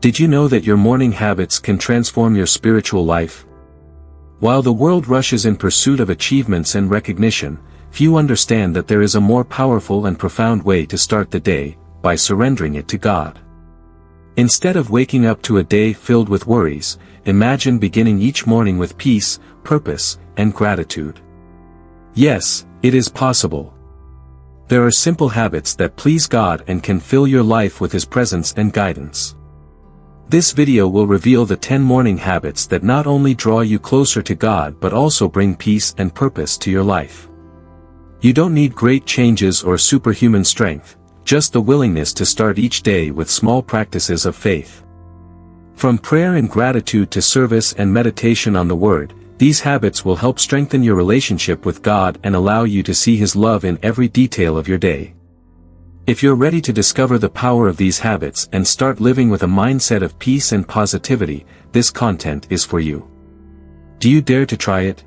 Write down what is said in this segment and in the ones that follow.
Did you know that your morning habits can transform your spiritual life? While the world rushes in pursuit of achievements and recognition, few understand that there is a more powerful and profound way to start the day, by surrendering it to God. Instead of waking up to a day filled with worries, imagine beginning each morning with peace, purpose, and gratitude. Yes, it is possible. There are simple habits that please God and can fill your life with His presence and guidance. This video will reveal the 10 morning habits that not only draw you closer to God but also bring peace and purpose to your life. You don't need great changes or superhuman strength, just the willingness to start each day with small practices of faith. From prayer and gratitude to service and meditation on the Word, these habits will help strengthen your relationship with God and allow you to see His love in every detail of your day. If you're ready to discover the power of these habits and start living with a mindset of peace and positivity, this content is for you. Do you dare to try it?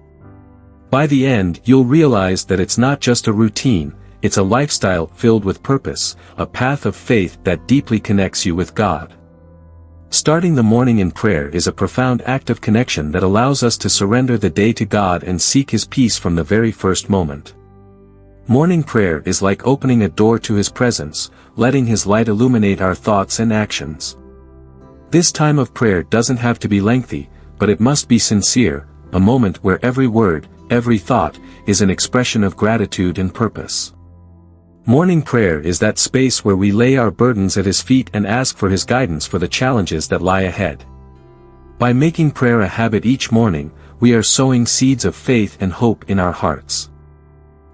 By the end, you'll realize that it's not just a routine, it's a lifestyle filled with purpose, a path of faith that deeply connects you with God. Starting the morning in prayer is a profound act of connection that allows us to surrender the day to God and seek His peace from the very first moment. Morning prayer is like opening a door to His presence, letting His light illuminate our thoughts and actions. This time of prayer doesn't have to be lengthy, but it must be sincere, a moment where every word, every thought, is an expression of gratitude and purpose. Morning prayer is that space where we lay our burdens at His feet and ask for His guidance for the challenges that lie ahead. By making prayer a habit each morning, we are sowing seeds of faith and hope in our hearts.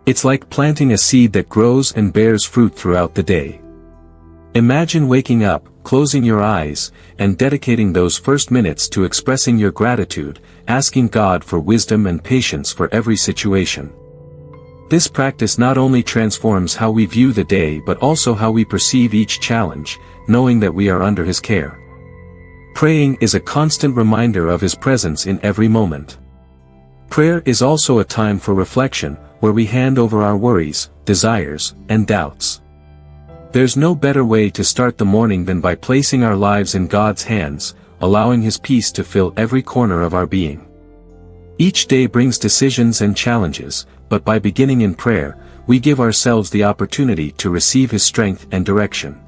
It's like planting a seed that grows and bears fruit throughout the day. Imagine waking up, closing your eyes, and dedicating those first minutes to expressing your gratitude, asking God for wisdom and patience for every situation. This practice not only transforms how we view the day but also how we perceive each challenge, knowing that we are under His care. Praying is a constant reminder of His presence in every moment. Prayer is also a time for reflection, where we hand over our worries, desires, and doubts. There's no better way to start the morning than by placing our lives in God's hands, allowing His peace to fill every corner of our being. Each day brings decisions and challenges, but by beginning in prayer, we give ourselves the opportunity to receive His strength and direction.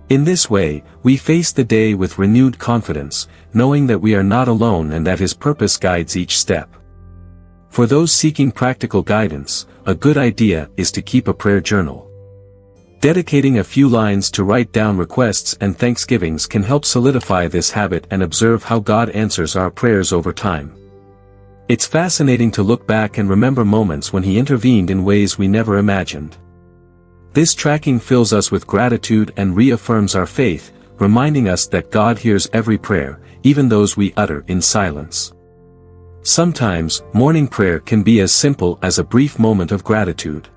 In this way, we face the day with renewed confidence, knowing that we are not alone and that His purpose guides each step. For those seeking practical guidance, a good idea is to keep a prayer journal. Dedicating a few lines to write down requests and thanksgivings can help solidify this habit and observe how God answers our prayers over time. It's fascinating to look back and remember moments when He intervened in ways we never imagined. This tracking fills us with gratitude and reaffirms our faith, reminding us that God hears every prayer, even those we utter in silence. Sometimes, morning prayer can be as simple as a brief moment of gratitude.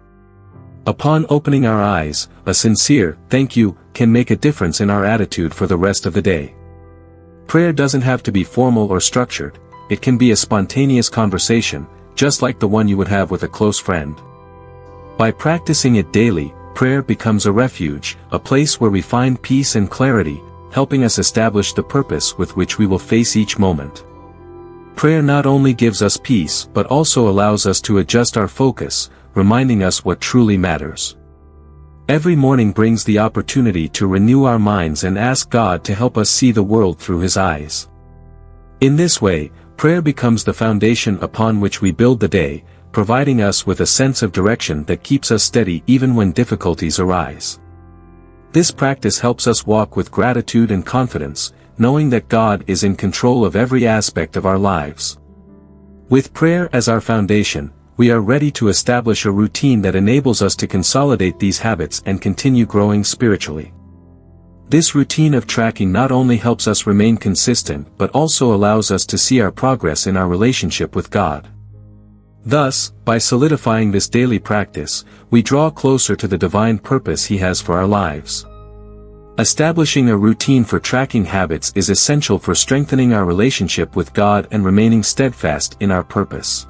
Upon opening our eyes, a sincere "thank you" can make a difference in our attitude for the rest of the day. Prayer doesn't have to be formal or structured, it can be a spontaneous conversation, just like the one you would have with a close friend. By practicing it daily, prayer becomes a refuge, a place where we find peace and clarity, helping us establish the purpose with which we will face each moment. Prayer not only gives us peace but also allows us to adjust our focus, reminding us what truly matters. Every morning brings the opportunity to renew our minds and ask God to help us see the world through His eyes. In this way, prayer becomes the foundation upon which we build the day, providing us with a sense of direction that keeps us steady even when difficulties arise. This practice helps us walk with gratitude and confidence, knowing that God is in control of every aspect of our lives. With prayer as our foundation, we are ready to establish a routine that enables us to consolidate these habits and continue growing spiritually. This routine of tracking not only helps us remain consistent but also allows us to see our progress in our relationship with God. Thus, by solidifying this daily practice, we draw closer to the divine purpose He has for our lives. Establishing a routine for tracking habits is essential for strengthening our relationship with God and remaining steadfast in our purpose.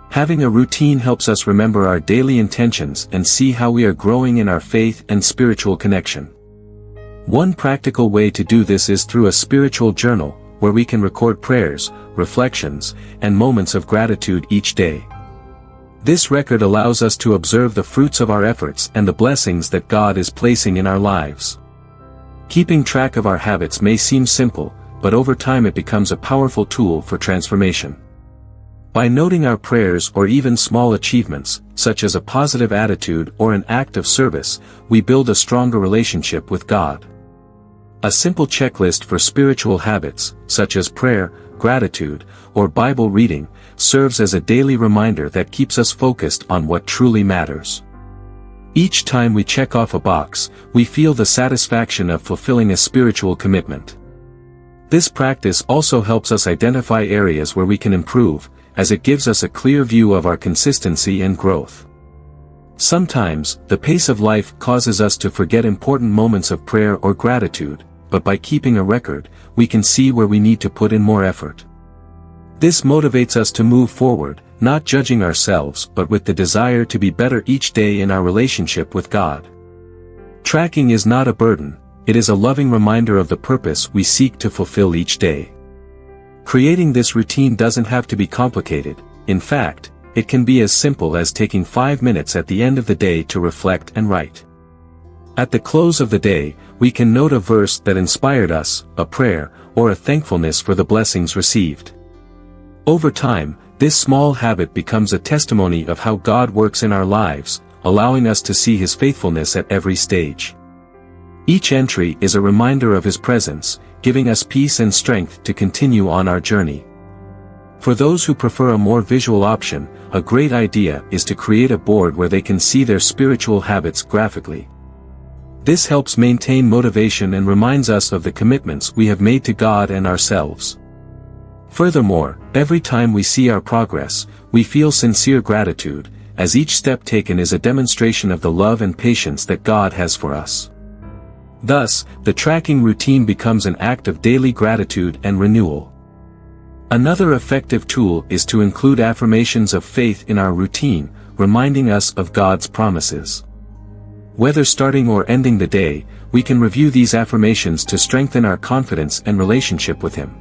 Having a routine helps us remember our daily intentions and see how we are growing in our faith and spiritual connection. One practical way to do this is through a spiritual journal, where we can record prayers, reflections, and moments of gratitude each day. This record allows us to observe the fruits of our efforts and the blessings that God is placing in our lives. Keeping track of our habits may seem simple, but over time it becomes a powerful tool for transformation. By noting our prayers or even small achievements, such as a positive attitude or an act of service, we build a stronger relationship with God. A simple checklist for spiritual habits, such as prayer, gratitude, or Bible reading, serves as a daily reminder that keeps us focused on what truly matters. Each time we check off a box, we feel the satisfaction of fulfilling a spiritual commitment. This practice also helps us identify areas where we can improve, as it gives us a clear view of our consistency and growth. Sometimes, the pace of life causes us to forget important moments of prayer or gratitude, but by keeping a record, we can see where we need to put in more effort. This motivates us to move forward, not judging ourselves but with the desire to be better each day in our relationship with God. Tracking is not a burden, it is a loving reminder of the purpose we seek to fulfill each day. Creating this routine doesn't have to be complicated. In fact, it can be as simple as taking 5 minutes at the end of the day to reflect and write. At the close of the day, we can note a verse that inspired us, a prayer, or a thankfulness for the blessings received. Over time, this small habit becomes a testimony of how God works in our lives, allowing us to see His faithfulness at every stage. Each entry is a reminder of His presence, giving us peace and strength to continue on our journey. For those who prefer a more visual option, a great idea is to create a board where they can see their spiritual habits graphically. This helps maintain motivation and reminds us of the commitments we have made to God and ourselves. Furthermore, every time we see our progress, we feel sincere gratitude, as each step taken is a demonstration of the love and patience that God has for us. Thus, the tracking routine becomes an act of daily gratitude and renewal. Another effective tool is to include affirmations of faith in our routine, reminding us of God's promises. Whether starting or ending the day, we can review these affirmations to strengthen our confidence and relationship with Him.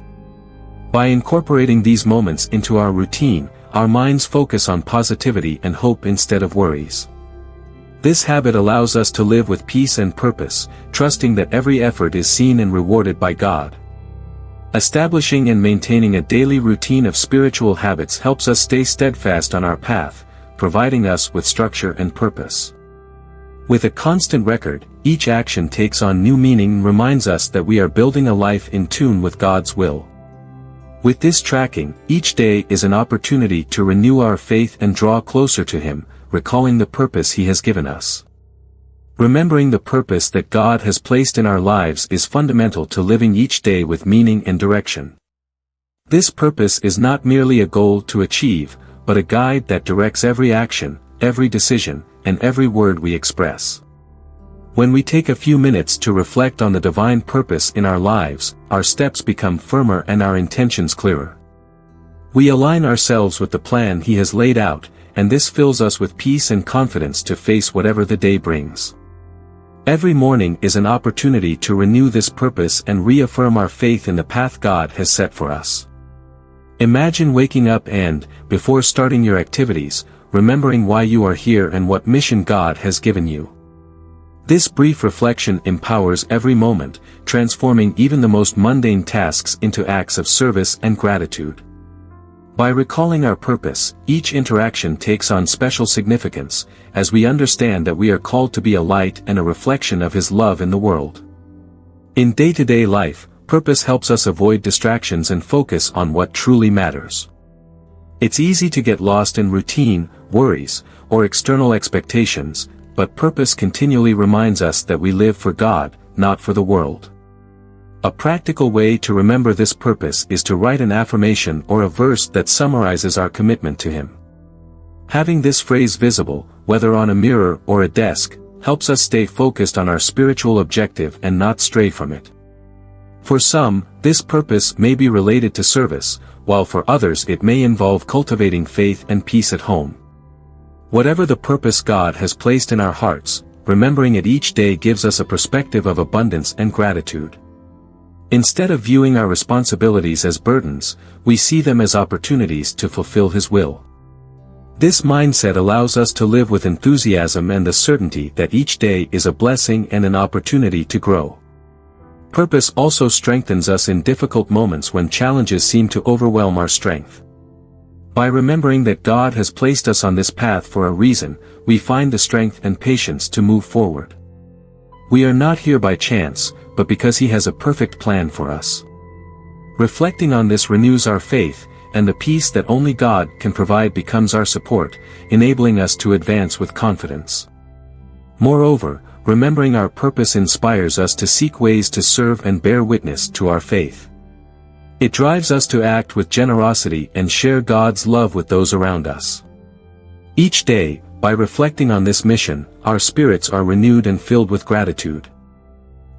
By incorporating these moments into our routine, our minds focus on positivity and hope instead of worries. This habit allows us to live with peace and purpose, trusting that every effort is seen and rewarded by God. Establishing and maintaining a daily routine of spiritual habits helps us stay steadfast on our path, providing us with structure and purpose. With a constant record, each action takes on new meaning and reminds us that we are building a life in tune with God's will. With this tracking, each day is an opportunity to renew our faith and draw closer to Him, recalling the purpose He has given us. Remembering the purpose that God has placed in our lives is fundamental to living each day with meaning and direction. This purpose is not merely a goal to achieve, but a guide that directs every action, every decision, and every word we express. When we take a few minutes to reflect on the divine purpose in our lives, our steps become firmer and our intentions clearer. We align ourselves with the plan He has laid out, and this fills us with peace and confidence to face whatever the day brings. Every morning is an opportunity to renew this purpose and reaffirm our faith in the path God has set for us. Imagine waking up and, before starting your activities, remembering why you are here and what mission God has given you. This brief reflection empowers every moment, transforming even the most mundane tasks into acts of service and gratitude. By recalling our purpose, each interaction takes on special significance, as we understand that we are called to be a light and a reflection of His love in the world. In day-to-day life, purpose helps us avoid distractions and focus on what truly matters. It's easy to get lost in routine, worries, or external expectations, but purpose continually reminds us that we live for God, not for the world. A practical way to remember this purpose is to write an affirmation or a verse that summarizes our commitment to Him. Having this phrase visible, whether on a mirror or a desk, helps us stay focused on our spiritual objective and not stray from it. For some, this purpose may be related to service, while for others it may involve cultivating faith and peace at home. Whatever the purpose God has placed in our hearts, remembering it each day gives us a perspective of abundance and gratitude. Instead of viewing our responsibilities as burdens, we see them as opportunities to fulfill His will. This mindset allows us to live with enthusiasm and the certainty that each day is a blessing and an opportunity to grow. Purpose also strengthens us in difficult moments when challenges seem to overwhelm our strength. By remembering that God has placed us on this path for a reason, we find the strength and patience to move forward. We are not here by chance, but because He has a perfect plan for us. Reflecting on this renews our faith, and the peace that only God can provide becomes our support, enabling us to advance with confidence. Moreover, remembering our purpose inspires us to seek ways to serve and bear witness to our faith. It drives us to act with generosity and share God's love with those around us. Each day, by reflecting on this mission, our spirits are renewed and filled with gratitude.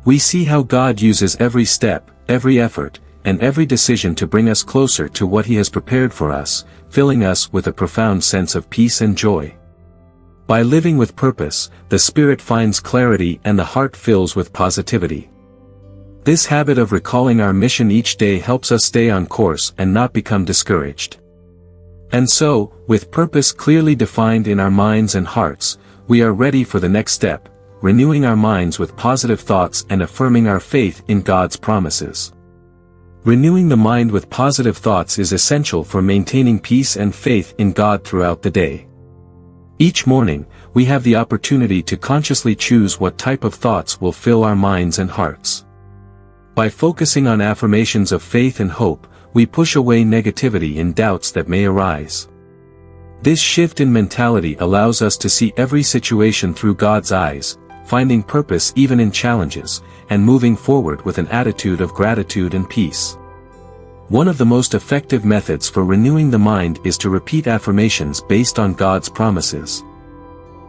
We see how God uses every step, every effort, and every decision to bring us closer to what He has prepared for us, filling us with a profound sense of peace and joy. By living with purpose, the spirit finds clarity and the heart fills with positivity. This habit of recalling our mission each day helps us stay on course and not become discouraged. And so, with purpose clearly defined in our minds and hearts, we are ready for the next step, renewing our minds with positive thoughts and affirming our faith in God's promises. Renewing the mind with positive thoughts is essential for maintaining peace and faith in God throughout the day. Each morning, we have the opportunity to consciously choose what type of thoughts will fill our minds and hearts. By focusing on affirmations of faith and hope, we push away negativity and doubts that may arise. This shift in mentality allows us to see every situation through God's eyes, finding purpose even in challenges, and moving forward with an attitude of gratitude and peace. One of the most effective methods for renewing the mind is to repeat affirmations based on God's promises.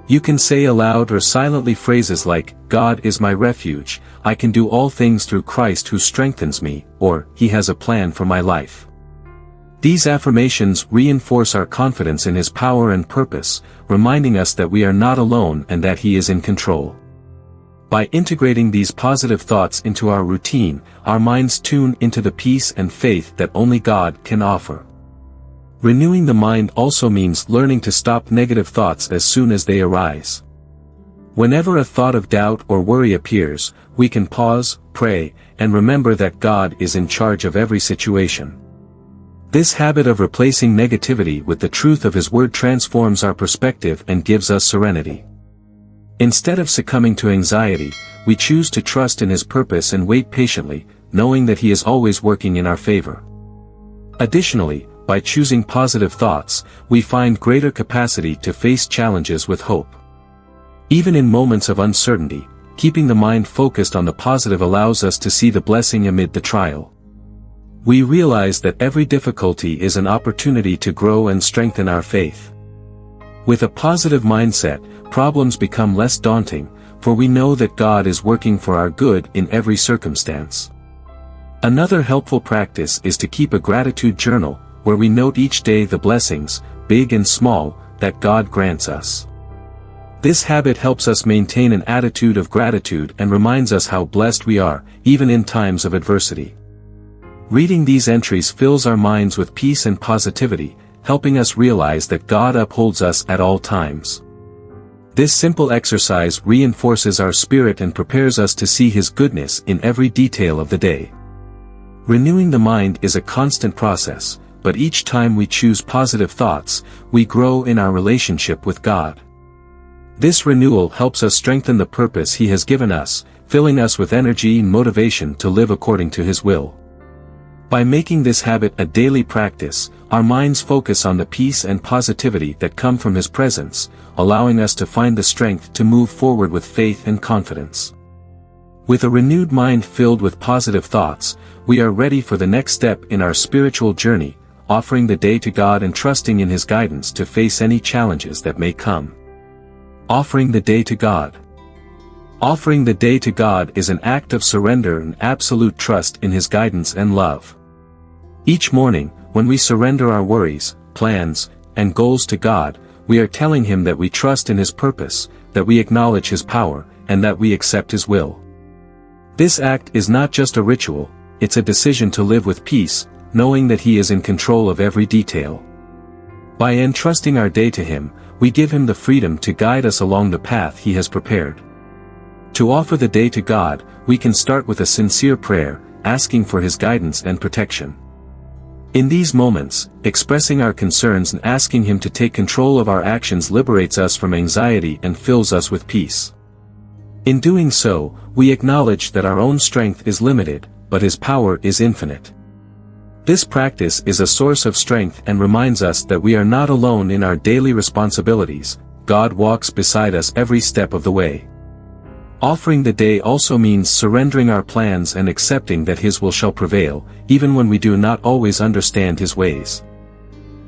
You can say aloud or silently phrases like, "God is my refuge, I can do all things through Christ who strengthens me," or, "He has a plan for my life." These affirmations reinforce our confidence in His power and purpose, reminding us that we are not alone and that He is in control. By integrating these positive thoughts into our routine, our minds tune into the peace and faith that only God can offer. Renewing the mind also means learning to stop negative thoughts as soon as they arise. Whenever a thought of doubt or worry appears, we can pause, pray, and remember that God is in charge of every situation. This habit of replacing negativity with the truth of His Word transforms our perspective and gives us serenity. Instead of succumbing to anxiety, we choose to trust in His purpose and wait patiently, knowing that He is always working in our favor. Additionally, by choosing positive thoughts, we find greater capacity to face challenges with hope. Even in moments of uncertainty, keeping the mind focused on the positive allows us to see the blessing amid the trial. We realize that every difficulty is an opportunity to grow and strengthen our faith. With a positive mindset, problems become less daunting, for we know that God is working for our good in every circumstance. Another helpful practice is to keep a gratitude journal, where we note each day the blessings, big and small, that God grants us. This habit helps us maintain an attitude of gratitude and reminds us how blessed we are, even in times of adversity. Reading these entries fills our minds with peace and positivity, helping us realize that God upholds us at all times. This simple exercise reinforces our spirit and prepares us to see His goodness in every detail of the day. Renewing the mind is a constant process, but each time we choose positive thoughts, we grow in our relationship with God. This renewal helps us strengthen the purpose He has given us, filling us with energy and motivation to live according to His will. By making this habit a daily practice, our minds focus on the peace and positivity that come from His presence, allowing us to find the strength to move forward with faith and confidence. With a renewed mind filled with positive thoughts, we are ready for the next step in our spiritual journey, offering the day to God and trusting in His guidance to face any challenges that may come. Offering the day to God. Offering the day to God is an act of surrender and absolute trust in His guidance and love. Each morning, when we surrender our worries, plans, and goals to God, we are telling Him that we trust in His purpose, that we acknowledge His power, and that we accept His will. This act is not just a ritual, it's a decision to live with peace, knowing that He is in control of every detail. By entrusting our day to Him, we give Him the freedom to guide us along the path He has prepared. To offer the day to God, we can start with a sincere prayer, asking for His guidance and protection. In these moments, expressing our concerns and asking Him to take control of our actions liberates us from anxiety and fills us with peace. In doing so, we acknowledge that our own strength is limited, but His power is infinite. This practice is a source of strength and reminds us that we are not alone in our daily responsibilities. God walks beside us every step of the way. Offering the day also means surrendering our plans and accepting that His will shall prevail, even when we do not always understand His ways.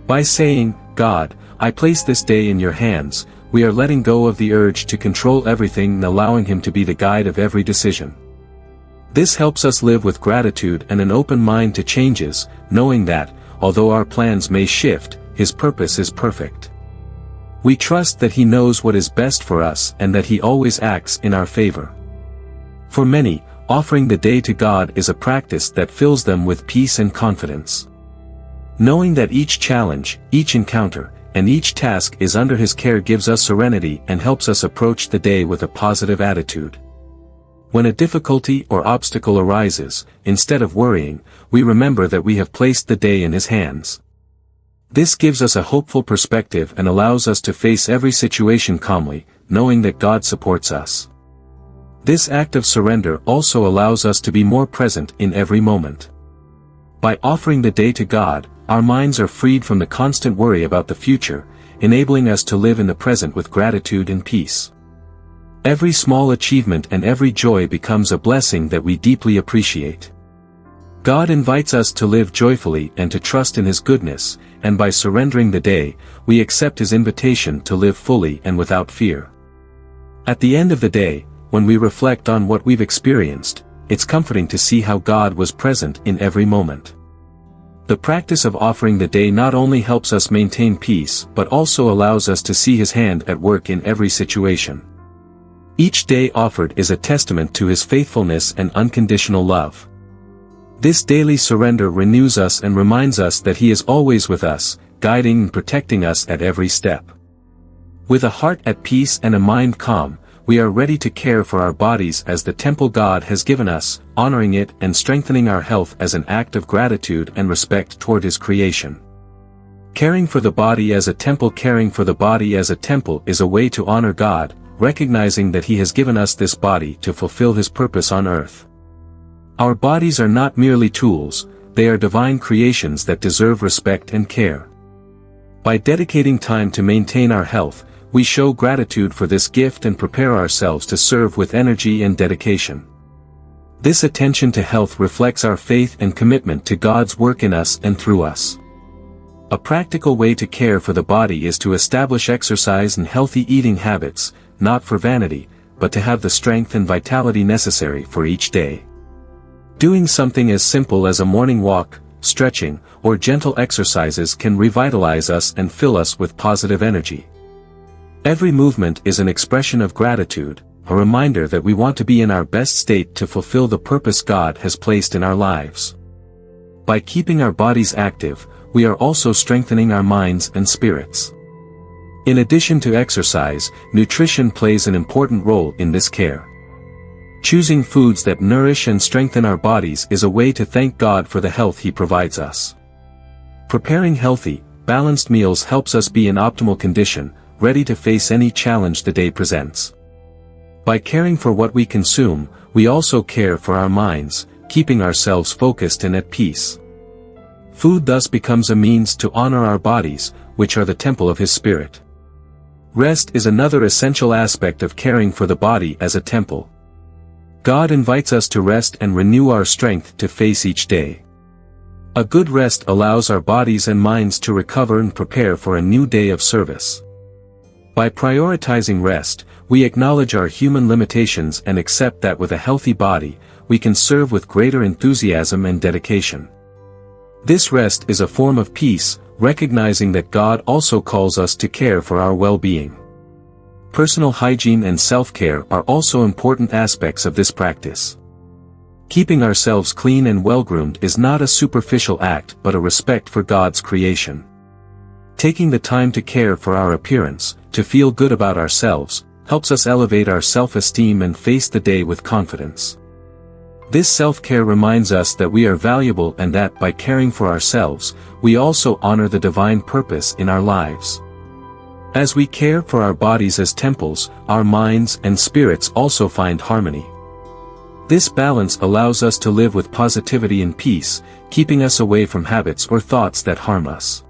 By saying, "God, I place this day in your hands," we are letting go of the urge to control everything and allowing Him to be the guide of every decision. This helps us live with gratitude and an open mind to changes, knowing that, although our plans may shift, His purpose is perfect. We trust that He knows what is best for us and that He always acts in our favor. For many, offering the day to God is a practice that fills them with peace and confidence. Knowing that each challenge, each encounter, and each task is under His care gives us serenity and helps us approach the day with a positive attitude. When a difficulty or obstacle arises, instead of worrying, we remember that we have placed the day in His hands. This gives us a hopeful perspective and allows us to face every situation calmly, knowing that God supports us. This act of surrender also allows us to be more present in every moment. By offering the day to God, our minds are freed from the constant worry about the future, enabling us to live in the present with gratitude and peace. Every small achievement and every joy becomes a blessing that we deeply appreciate. God invites us to live joyfully and to trust in His goodness, and by surrendering the day, we accept His invitation to live fully and without fear. At the end of the day, when we reflect on what we've experienced, it's comforting to see how God was present in every moment. The practice of offering the day not only helps us maintain peace but also allows us to see His hand at work in every situation. Each day offered is a testament to His faithfulness and unconditional love. This daily surrender renews us and reminds us that He is always with us, guiding and protecting us at every step. With a heart at peace and a mind calm, we are ready to care for our bodies as the temple God has given us, honoring it and strengthening our health as an act of gratitude and respect toward His creation. Caring for the body as a temple is a way to honor God, recognizing that He has given us this body to fulfill His purpose on earth. Our bodies are not merely tools, they are divine creations that deserve respect and care. By dedicating time to maintain our health, we show gratitude for this gift and prepare ourselves to serve with energy and dedication. This attention to health reflects our faith and commitment to God's work in us and through us. A practical way to care for the body is to establish exercise and healthy eating habits, not for vanity, but to have the strength and vitality necessary for each day. Doing something as simple as a morning walk, stretching, or gentle exercises can revitalize us and fill us with positive energy. Every movement is an expression of gratitude, a reminder that we want to be in our best state to fulfill the purpose God has placed in our lives. By keeping our bodies active, we are also strengthening our minds and spirits. In addition to exercise, nutrition plays an important role in this care. Choosing foods that nourish and strengthen our bodies is a way to thank God for the health He provides us. Preparing healthy, balanced meals helps us be in optimal condition, ready to face any challenge the day presents. By caring for what we consume, we also care for our minds, keeping ourselves focused and at peace. Food thus becomes a means to honor our bodies, which are the temple of His Spirit. Rest is another essential aspect of caring for the body as a temple. God invites us to rest and renew our strength to face each day. A good rest allows our bodies and minds to recover and prepare for a new day of service. By prioritizing rest, we acknowledge our human limitations and accept that with a healthy body, we can serve with greater enthusiasm and dedication. This rest is a form of peace, recognizing that God also calls us to care for our well-being. Personal hygiene and self-care are also important aspects of this practice. Keeping ourselves clean and well-groomed is not a superficial act but a respect for God's creation. Taking the time to care for our appearance, to feel good about ourselves, helps us elevate our self-esteem and face the day with confidence. This self-care reminds us that we are valuable and that by caring for ourselves, we also honor the divine purpose in our lives. As we care for our bodies as temples, our minds and spirits also find harmony. This balance allows us to live with positivity and peace, keeping us away from habits or thoughts that harm us.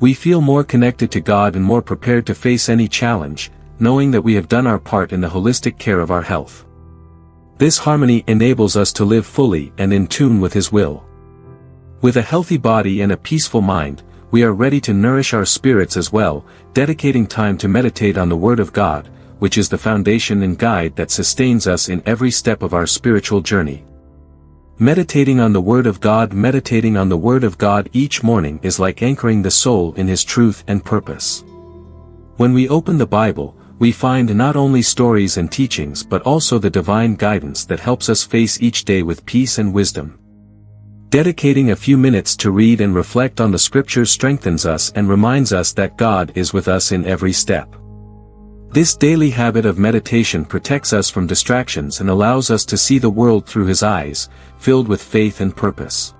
We feel more connected to God and more prepared to face any challenge, knowing that we have done our part in the holistic care of our health. This harmony enables us to live fully and in tune with His will. With a healthy body and a peaceful mind, we are ready to nourish our spirits as well, dedicating time to meditate on the Word of God, which is the foundation and guide that sustains us in every step of our spiritual journey. Meditating on the Word of God each morning is like anchoring the soul in His truth and purpose. When we open the Bible, we find not only stories and teachings but also the divine guidance that helps us face each day with peace and wisdom. Dedicating a few minutes to read and reflect on the Scriptures strengthens us and reminds us that God is with us in every step. This daily habit of meditation protects us from distractions and allows us to see the world through His eyes, filled with faith and purpose.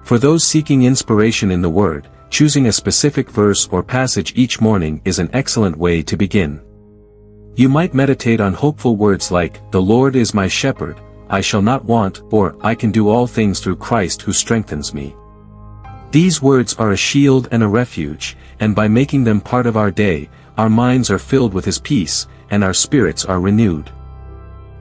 For those seeking inspiration in the Word, choosing a specific verse or passage each morning is an excellent way to begin. You might meditate on hopeful words like, "The Lord is my shepherd, I shall not want," or "I can do all things through Christ who strengthens me." These words are a shield and a refuge, and by making them part of our day, our minds are filled with His peace, and our spirits are renewed.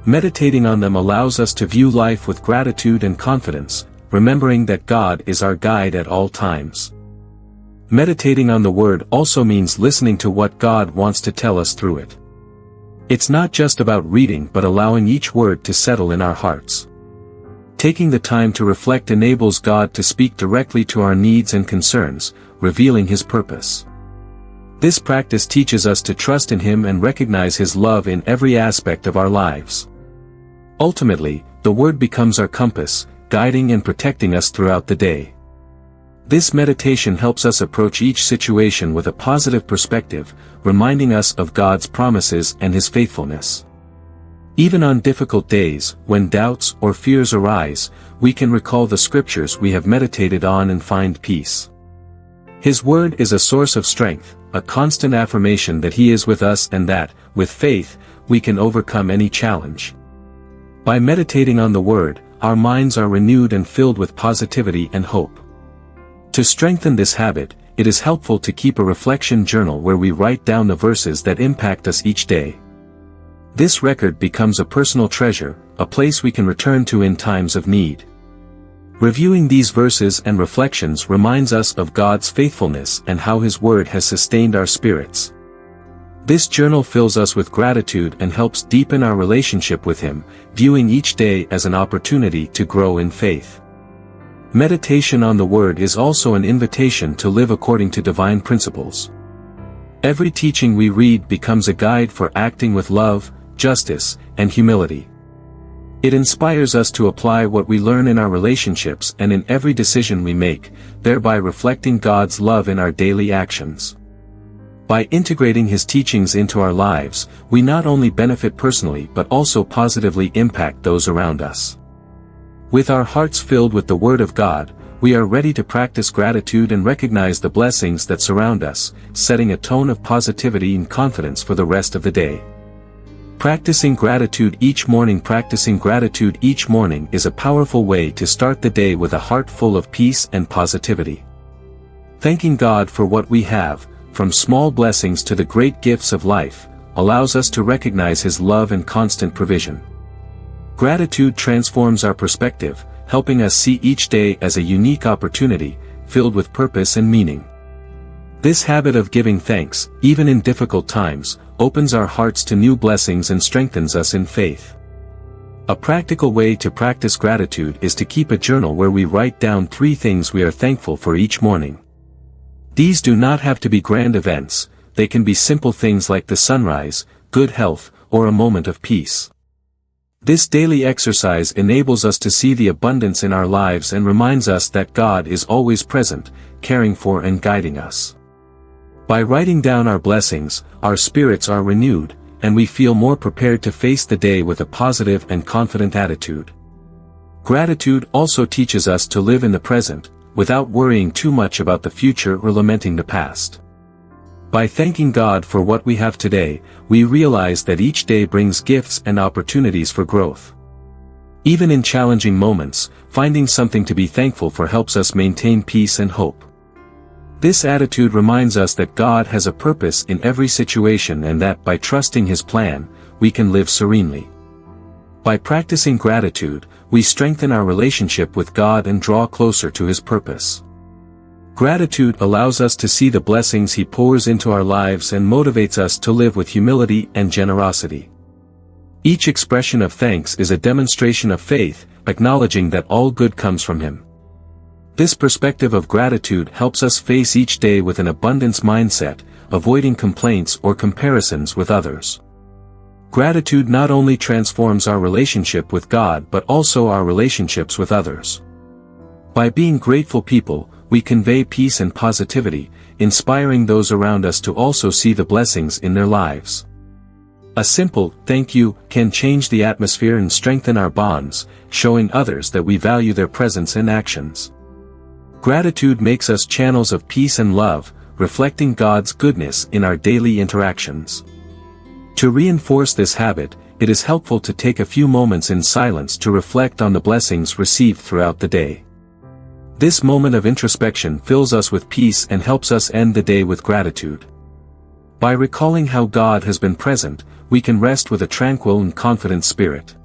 Meditating on them allows us to view life with gratitude and confidence, remembering that God is our guide at all times. Meditating on the Word also means listening to what God wants to tell us through it. It's not just about reading but allowing each word to settle in our hearts. Taking the time to reflect enables God to speak directly to our needs and concerns, revealing His purpose. This practice teaches us to trust in Him and recognize His love in every aspect of our lives. Ultimately, the Word becomes our compass, guiding and protecting us throughout the day. This meditation helps us approach each situation with a positive perspective, reminding us of God's promises and His faithfulness. Even on difficult days, when doubts or fears arise, we can recall the Scriptures we have meditated on and find peace. His Word is a source of strength, a constant affirmation that He is with us and that, with faith, we can overcome any challenge. By meditating on the Word, our minds are renewed and filled with positivity and hope. To strengthen this habit, it is helpful to keep a reflection journal where we write down the verses that impact us each day. This record becomes a personal treasure, a place we can return to in times of need. Reviewing these verses and reflections reminds us of God's faithfulness and how His Word has sustained our spirits. This journal fills us with gratitude and helps deepen our relationship with Him, viewing each day as an opportunity to grow in faith. Meditation on the Word is also an invitation to live according to divine principles. Every teaching we read becomes a guide for acting with love, justice, and humility. It inspires us to apply what we learn in our relationships and in every decision we make, thereby reflecting God's love in our daily actions. By integrating His teachings into our lives, we not only benefit personally but also positively impact those around us. With our hearts filled with the Word of God, we are ready to practice gratitude and recognize the blessings that surround us, setting a tone of positivity and confidence for the rest of the day. Practicing gratitude each morning is a powerful way to start the day with a heart full of peace and positivity. Thanking God for what we have, from small blessings to the great gifts of life, allows us to recognize His love and constant provision. Gratitude transforms our perspective, helping us see each day as a unique opportunity, filled with purpose and meaning. This habit of giving thanks, even in difficult times, opens our hearts to new blessings and strengthens us in faith. A practical way to practice gratitude is to keep a journal where we write down 3 things we are thankful for each morning. These do not have to be grand events, they can be simple things like the sunrise, good health, or a moment of peace. This daily exercise enables us to see the abundance in our lives and reminds us that God is always present, caring for and guiding us. By writing down our blessings, our spirits are renewed, and we feel more prepared to face the day with a positive and confident attitude. Gratitude also teaches us to live in the present, without worrying too much about the future or lamenting the past. By thanking God for what we have today, we realize that each day brings gifts and opportunities for growth. Even in challenging moments, finding something to be thankful for helps us maintain peace and hope. This attitude reminds us that God has a purpose in every situation and that by trusting His plan, we can live serenely. By practicing gratitude, we strengthen our relationship with God and draw closer to His purpose. Gratitude allows us to see the blessings He pours into our lives and motivates us to live with humility and generosity. Each expression of thanks is a demonstration of faith, acknowledging that all good comes from Him. This perspective of gratitude helps us face each day with an abundance mindset, avoiding complaints or comparisons with others. Gratitude not only transforms our relationship with God but also our relationships with others. By being grateful people, we convey peace and positivity, inspiring those around us to also see the blessings in their lives. A simple "thank you" can change the atmosphere and strengthen our bonds, showing others that we value their presence and actions. Gratitude makes us channels of peace and love, reflecting God's goodness in our daily interactions. To reinforce this habit, it is helpful to take a few moments in silence to reflect on the blessings received throughout the day. This moment of introspection fills us with peace and helps us end the day with gratitude. By recalling how God has been present, we can rest with a tranquil and confident spirit.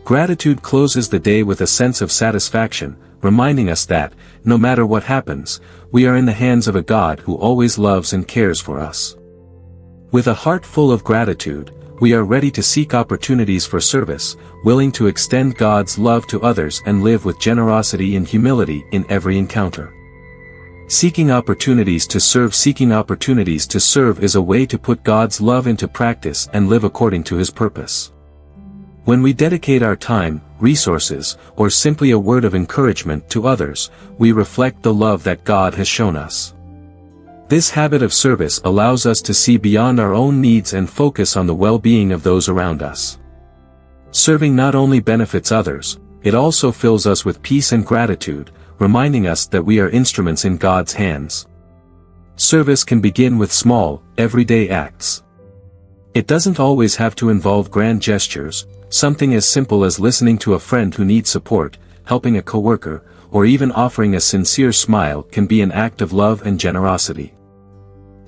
Gratitude closes the day with a sense of satisfaction, reminding us that, no matter what happens, we are in the hands of a God who always loves and cares for us. With a heart full of gratitude, we are ready to seek opportunities for service, willing to extend God's love to others and live with generosity and humility in every encounter. Seeking opportunities to serve is a way to put God's love into practice and live according to His purpose. When we dedicate our time, resources, or simply a word of encouragement to others, we reflect the love that God has shown us. This habit of service allows us to see beyond our own needs and focus on the well-being of those around us. Serving not only benefits others, it also fills us with peace and gratitude, reminding us that we are instruments in God's hands. Service can begin with small, everyday acts. It doesn't always have to involve grand gestures. Something as simple as listening to a friend who needs support, helping a coworker, or even offering a sincere smile can be an act of love and generosity.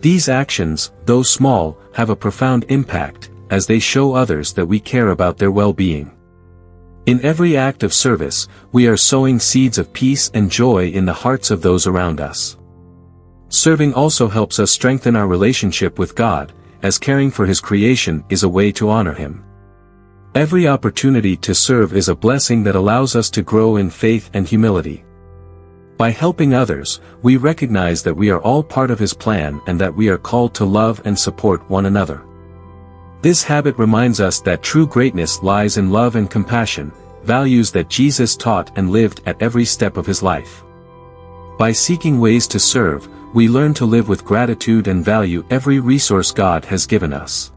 These actions, though small, have a profound impact, as they show others that we care about their well-being. In every act of service, we are sowing seeds of peace and joy in the hearts of those around us. Serving also helps us strengthen our relationship with God, as caring for His creation is a way to honor Him. Every opportunity to serve is a blessing that allows us to grow in faith and humility. By helping others, we recognize that we are all part of His plan and that we are called to love and support one another. This habit reminds us that true greatness lies in love and compassion, values that Jesus taught and lived at every step of His life. By seeking ways to serve, we learn to live with gratitude and value every resource God has given us.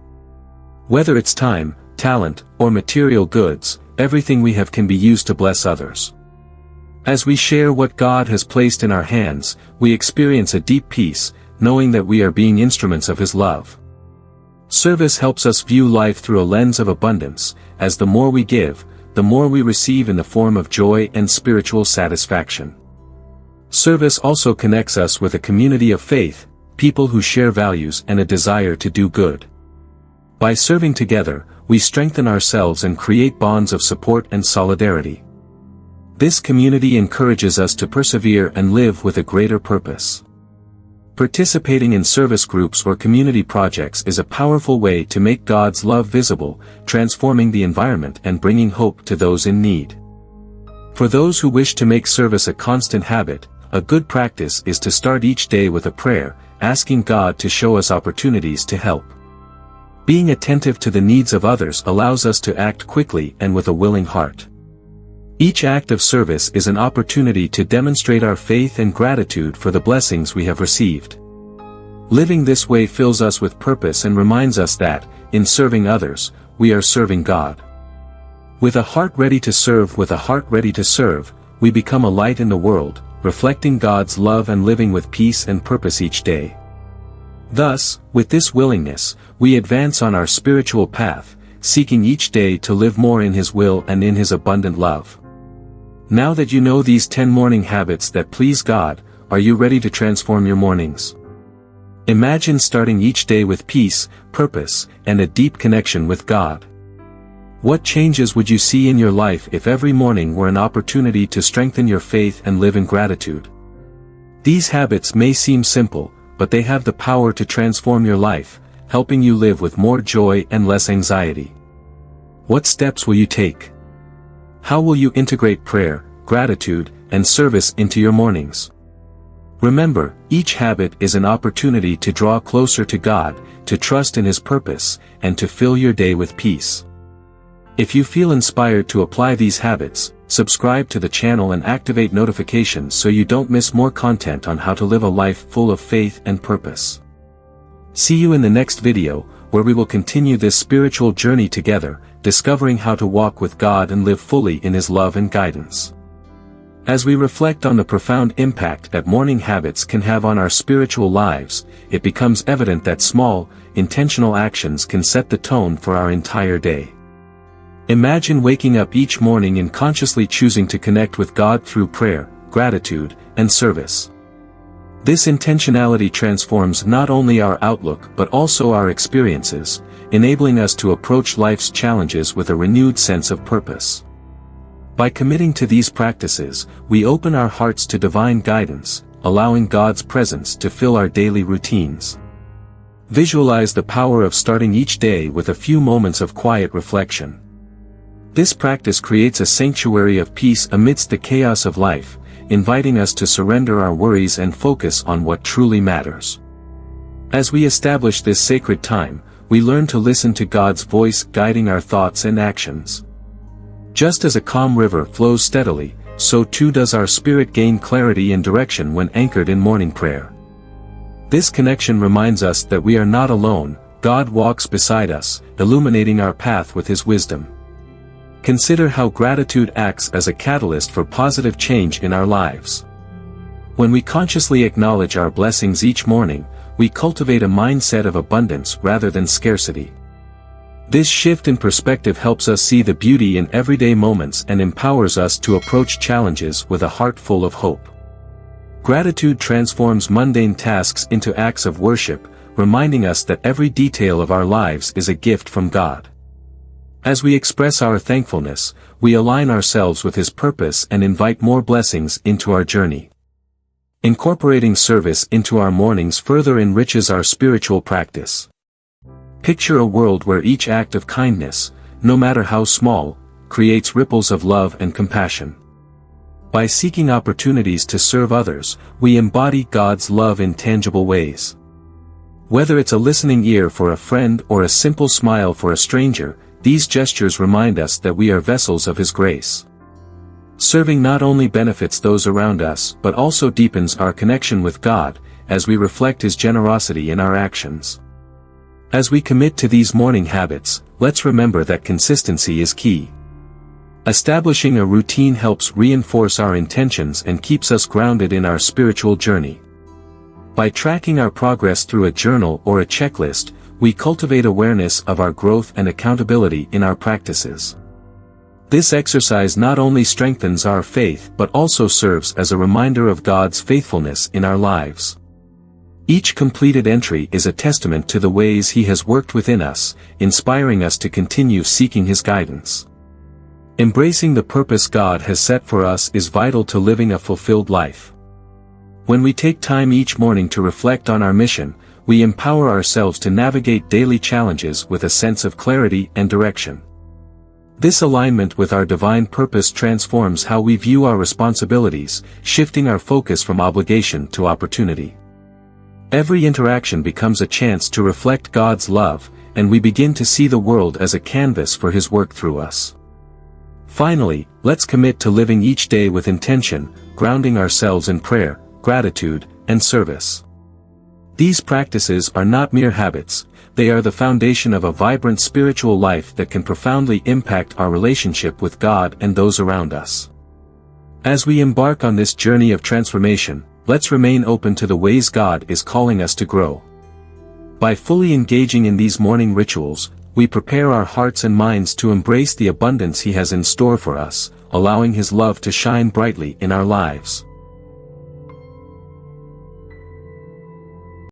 Whether it's time, talent, or material goods, everything we have can be used to bless others. As we share what God has placed in our hands, we experience a deep peace, knowing that we are being instruments of His love. Service helps us view life through a lens of abundance, as the more we give, the more we receive in the form of joy and spiritual satisfaction. Service also connects us with a community of faith, people who share values and a desire to do good. By serving together, we strengthen ourselves and create bonds of support and solidarity. This community encourages us to persevere and live with a greater purpose. Participating in service groups or community projects is a powerful way to make God's love visible, transforming the environment and bringing hope to those in need. For those who wish to make service a constant habit, a good practice is to start each day with a prayer, asking God to show us opportunities to help. Being attentive to the needs of others allows us to act quickly and with a willing heart. Each act of service is an opportunity to demonstrate our faith and gratitude for the blessings we have received. Living this way fills us with purpose and reminds us that, in serving others, we are serving God. With a heart ready to serve, we become a light in the world, reflecting God's love and living with peace and purpose each day. Thus, with this willingness, we advance on our spiritual path, seeking each day to live more in His will and in His abundant love. Now that you know these 10 morning habits that please God, are you ready to transform your mornings? Imagine starting each day with peace, purpose, and a deep connection with God. What changes would you see in your life if every morning were an opportunity to strengthen your faith and live in gratitude? These habits may seem simple, but they have the power to transform your life, helping you live with more joy and less anxiety. What steps will you take? How will you integrate prayer, gratitude, and service into your mornings? Remember, each habit is an opportunity to draw closer to God, to trust in His purpose, and to fill your day with peace. If you feel inspired to apply these habits, subscribe to the channel and activate notifications so you don't miss more content on how to live a life full of faith and purpose. See you in the next video, where we will continue this spiritual journey together, discovering how to walk with God and live fully in His love and guidance. As we reflect on the profound impact that morning habits can have on our spiritual lives, it becomes evident that small, intentional actions can set the tone for our entire day. Imagine waking up each morning and consciously choosing to connect with God through prayer, gratitude, and service. This intentionality transforms not only our outlook but also our experiences, enabling us to approach life's challenges with a renewed sense of purpose. By committing to these practices, we open our hearts to divine guidance, allowing God's presence to fill our daily routines. Visualize the power of starting each day with a few moments of quiet reflection. This practice creates a sanctuary of peace amidst the chaos of life, inviting us to surrender our worries and focus on what truly matters. As we establish this sacred time, we learn to listen to God's voice guiding our thoughts and actions. Just as a calm river flows steadily, so too does our spirit gain clarity and direction when anchored in morning prayer. This connection reminds us that we are not alone. God walks beside us, illuminating our path with His wisdom. Consider how gratitude acts as a catalyst for positive change in our lives. When we consciously acknowledge our blessings each morning, we cultivate a mindset of abundance rather than scarcity. This shift in perspective helps us see the beauty in everyday moments and empowers us to approach challenges with a heart full of hope. Gratitude transforms mundane tasks into acts of worship, reminding us that every detail of our lives is a gift from God. As we express our thankfulness, we align ourselves with His purpose and invite more blessings into our journey. Incorporating service into our mornings further enriches our spiritual practice. Picture a world where each act of kindness, no matter how small, creates ripples of love and compassion. By seeking opportunities to serve others, we embody God's love in tangible ways. Whether it's a listening ear for a friend or a simple smile for a stranger, these gestures remind us that we are vessels of His grace. Serving not only benefits those around us but also deepens our connection with God, as we reflect His generosity in our actions. As we commit to these morning habits, let's remember that consistency is key. Establishing a routine helps reinforce our intentions and keeps us grounded in our spiritual journey. By tracking our progress through a journal or a checklist, we cultivate awareness of our growth and accountability in our practices. This exercise not only strengthens our faith but also serves as a reminder of God's faithfulness in our lives. Each completed entry is a testament to the ways He has worked within us, inspiring us to continue seeking His guidance. Embracing the purpose God has set for us is vital to living a fulfilled life. When we take time each morning to reflect on our mission, we empower ourselves to navigate daily challenges with a sense of clarity and direction. This alignment with our divine purpose transforms how we view our responsibilities, shifting our focus from obligation to opportunity. Every interaction becomes a chance to reflect God's love, and we begin to see the world as a canvas for His work through us. Finally, let's commit to living each day with intention, grounding ourselves in prayer, gratitude, and service. These practices are not mere habits, they are the foundation of a vibrant spiritual life that can profoundly impact our relationship with God and those around us. As we embark on this journey of transformation, let's remain open to the ways God is calling us to grow. By fully engaging in these morning rituals, we prepare our hearts and minds to embrace the abundance He has in store for us, allowing His love to shine brightly in our lives.